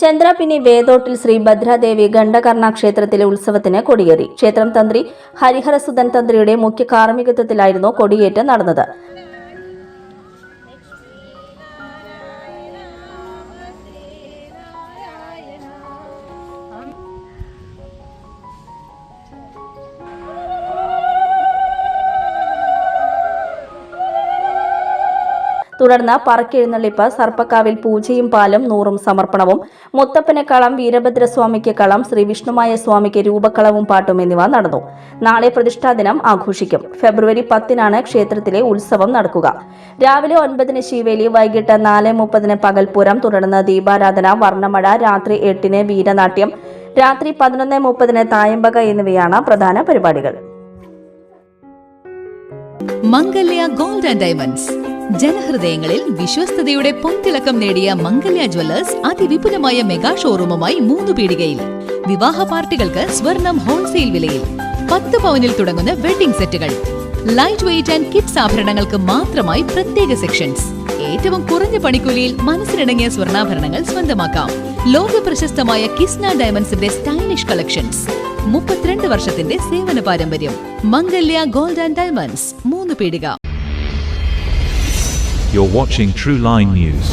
ചന്ദ്രാപിന്നി വേദോട്ടിൽ ശ്രീ ഭദ്രാദേവി ഖണ്ഡകർണ ക്ഷേത്രത്തിലെ ഉത്സവത്തിന് കൊടിയേറി. ക്ഷേത്രം തന്ത്രി ഹരിഹരസുധൻ തന്ത്രിയുടെ മുഖ്യ കാർമ്മികത്വത്തിലായിരുന്നു കൊടിയേറ്റം നടന്നത്. തുടർന്ന് പറക്കെഴുന്നള്ളിപ്പ്, സർപ്പക്കാവിൽ പൂജയും പാലും 100 സമർപ്പണവും, മുത്തപ്പന് കളം, വീരഭദ്രസ്വാമിക്ക് കളം, ശ്രീ വിഷ്ണുമായ സ്വാമിക്ക് രൂപക്കളവും പാട്ടും എന്നിവ നടന്നു. നാളെ പ്രതിഷ്ഠാദിനം ആഘോഷിക്കും. ഫെബ്രുവരി 10-നാണ് ക്ഷേത്രത്തിലെ ഉത്സവം നടക്കുക. രാവിലെ 9-ന് ശിവേലി, വൈകിട്ട് 4:30-ന് പകൽപൂരം, തുടർന്ന് ദീപാരാധന, വർണ്ണമഴ, രാത്രി 8-ന് വീരനാട്യം, രാത്രി 11:30-ന് തായമ്പക എന്നിവയാണ് പ്രധാന പരിപാടികൾ. മംഗല്യ ഗോൾഡ് ആൻഡ് ഡയമണ്ട്സ്. ജനഹൃദയങ്ങളിൽ വിശ്വസ്തയുടെ പൊൻതിളക്കം നേടിയ മംഗല്യ ജ്വല്ലേഴ്സ് അതിവിപുലമായ മെഗാ ഷോറൂമുമായി 3 പീടികയിൽ. വിവാഹ പാർട്ടികൾക്ക് സ്വർണം ഹോൾസെയിൽ വിലയിൽ. 10 പവനിൽ തുടങ്ങുന്ന വെഡിംഗ് സെറ്റുകൾ, ലൈറ്റ് വെയ്റ്റ് ആൻഡ് കിഡ്സ് ആഭരണങ്ങൾക്ക് മാത്രമായി പ്രത്യേക സെക്ഷൻസ്. ഏറ്റവും കുറഞ്ഞ പണിക്കൂലിയിൽ മനസ്സിനിണങ്ങിയ സ്വർണ്ണാഭരണങ്ങൾ സ്വന്തമാക്കാം. ലോക പ്രശസ്തമായ കിസ്ന ഡയമണ്ട്സിന്റെ സ്റ്റൈലിഷ് കളക്ഷൻസ്. 32 വർഷത്തിന്റെ സേവന പാരമ്പര്യം. മംഗല്യ ഗോൾഡ് ആൻഡ് ഡയമണ്ട്സ്, 3 പീടിക. You're watching True Line News.